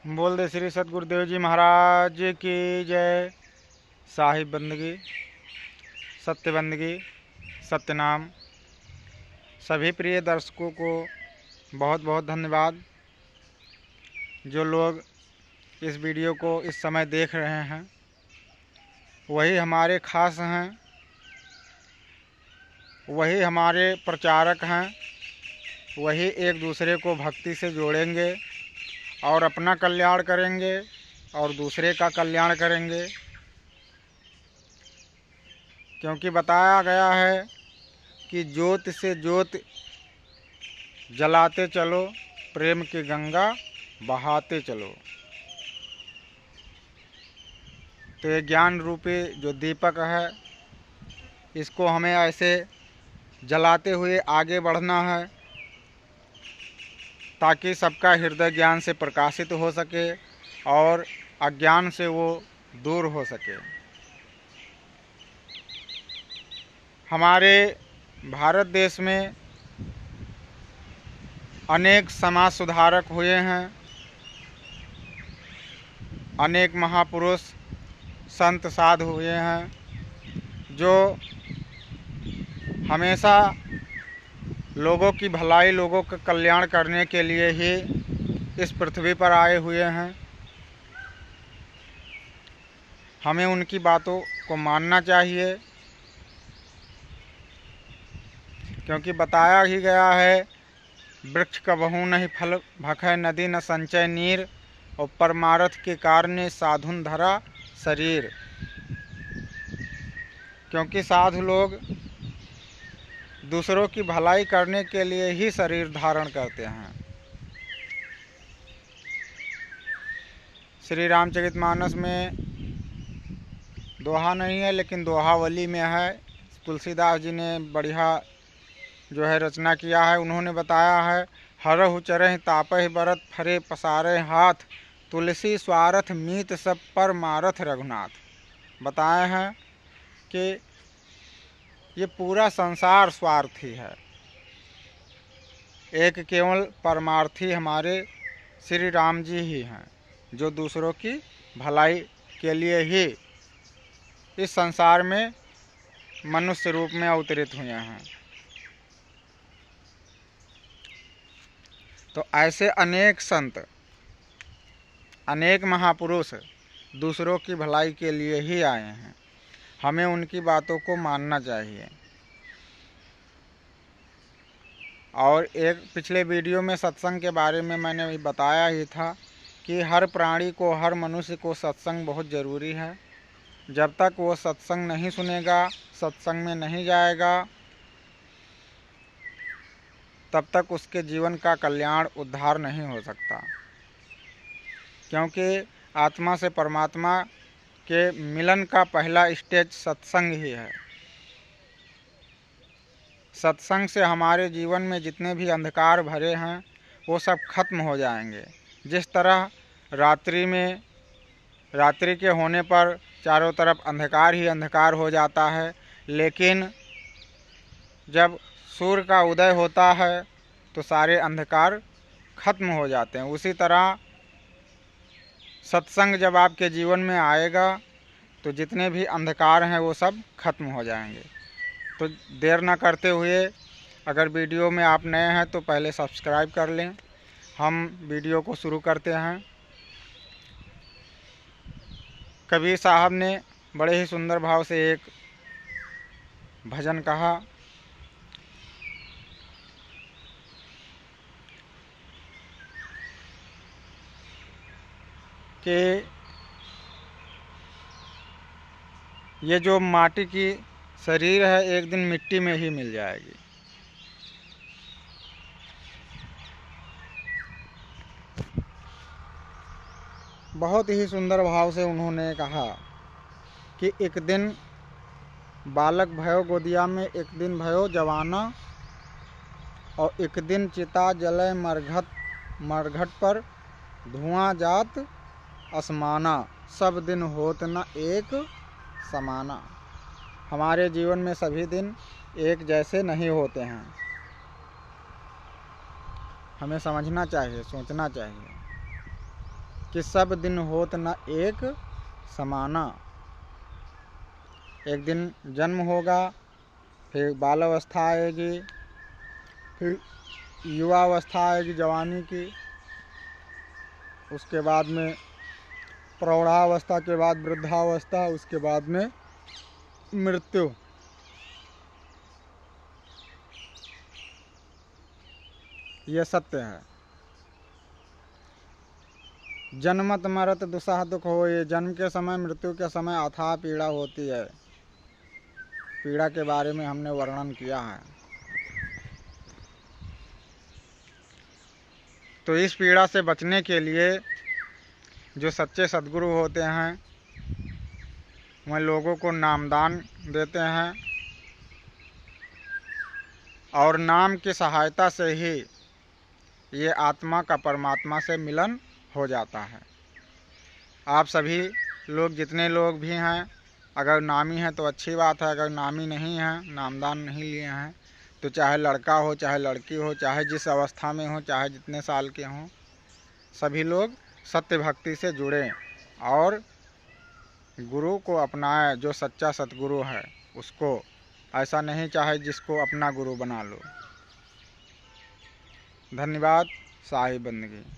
बोल दे श्री सतगुरुदेव जी महाराज की जय। साहिब बंदगी, सत्य बंदगी, सत्यनाम। सभी प्रिय दर्शकों को बहुत बहुत धन्यवाद। जो लोग इस वीडियो को इस समय देख रहे हैं वही हमारे खास हैं, वही हमारे प्रचारक हैं, वही एक दूसरे को भक्ति से जोड़ेंगे और अपना कल्याण करेंगे और दूसरे का कल्याण करेंगे। क्योंकि बताया गया है कि ज्योत से ज्योत जलाते चलो, प्रेम की गंगा बहाते चलो। तो ये ज्ञान रूपी जो दीपक है, इसको हमें ऐसे जलाते हुए आगे बढ़ना है ताकि सबका हृदय ज्ञान से प्रकाशित हो सके और अज्ञान से वो दूर हो सके। हमारे भारत देश में अनेक समाज सुधारक हुए हैं, अनेक महापुरुष संत साधु हुए हैं जो हमेशा लोगों की भलाई, लोगों का कल्याण करने के लिए ही इस पृथ्वी पर आए हुए हैं। हमें उनकी बातों को मानना चाहिए, क्योंकि बताया ही गया है वृक्ष कबहू नहीं फल भखै, नदी न संचय नीर, और परमारथ के कारण साधुन धरा शरीर। क्योंकि साधु लोग दूसरों की भलाई करने के लिए ही शरीर धारण करते हैं। श्री रामचरितमानस में दोहा नहीं है लेकिन दोहावली में है। तुलसीदास जी ने बढ़िया जो है रचना किया है। उन्होंने बताया है, हरहु चरहि तापहि बरत, फरे पसारे हाथ, तुलसी स्वार्थ मीत सब पर मारथ रघुनाथ। बताए हैं कि ये पूरा संसार स्वार्थी है, एक केवल परमार्थी हमारे श्री राम जी ही हैं, जो दूसरों की भलाई के लिए ही इस संसार में मनुष्य रूप में अवतरित हुए हैं। तो ऐसे अनेक संत, अनेक महापुरुष दूसरों की भलाई के लिए ही आए हैं। हमें उनकी बातों को मानना चाहिए। और एक पिछले वीडियो में सत्संग के बारे में मैंने बताया ही था कि हर प्राणी को, हर मनुष्य को सत्संग बहुत ज़रूरी है। जब तक वो सत्संग नहीं सुनेगा, सत्संग में नहीं जाएगा, तब तक उसके जीवन का कल्याण, उद्धार नहीं हो सकता। क्योंकि आत्मा से परमात्मा के मिलन का पहला स्टेज सत्संग ही है। सत्संग से हमारे जीवन में जितने भी अंधकार भरे हैं वो सब खत्म हो जाएंगे। जिस तरह रात्रि के होने पर चारों तरफ अंधकार ही अंधकार हो जाता है, लेकिन जब सूर्य का उदय होता है तो सारे अंधकार खत्म हो जाते हैं। उसी तरह सत्संग जब आपके जीवन में आएगा तो जितने भी अंधकार हैं वो सब खत्म हो जाएंगे। तो देर ना करते हुए, अगर वीडियो में आप नए हैं तो पहले सब्सक्राइब कर लें। हम वीडियो को शुरू करते हैं। कबीर साहब ने बड़े ही सुंदर भाव से एक भजन कहा कि ये जो माटी की शरीर है एक दिन मिट्टी में ही मिल जाएगी। बहुत ही सुंदर भाव से उन्होंने कहा कि एक दिन बालक भयो गोदिया में, एक दिन भयो जवाना, और एक दिन चिता जलय मरघट पर, धुआं जात आसमाना, सब दिन होत न एक समाना। हमारे जीवन में सभी दिन एक जैसे नहीं होते हैं। हमें समझना चाहिए, सोचना चाहिए। कि सब दिन होत न एक समाना। एक दिन जन्म होगा, फिर बाल अवस्था आएगी, फिर युवा अवस्था आएगी जवानी की, उसके बाद में प्रौढ़ावस्था के बाद वृद्धावस्था, उसके बाद में मृत्यु। ये सत्य है। जन्मत मरत दुसह दुख हो, ये जन्म के समय मृत्यु के समय अथाह पीड़ा होती है। पीड़ा के बारे में हमने वर्णन किया है। तो इस पीड़ा से बचने के लिए जो सच्चे सद्गुरु होते हैं वह लोगों को नामदान देते हैं, और नाम की सहायता से ही ये आत्मा का परमात्मा से मिलन हो जाता है। आप सभी लोग जितने लोग भी हैं, अगर नामी हैं तो अच्छी बात है, अगर नामी नहीं हैं, नामदान नहीं लिए हैं, तो चाहे लड़का हो चाहे लड़की हो, चाहे जिस अवस्था में हो, चाहे जितने साल के हों, सभी लोग सत्य भक्ति से जुड़ें और गुरु को अपनाएं। जो सच्चा सतगुरु है उसको, ऐसा नहीं चाहे जिसको अपना गुरु बना लो। धन्यवाद। साहिब बंदगी।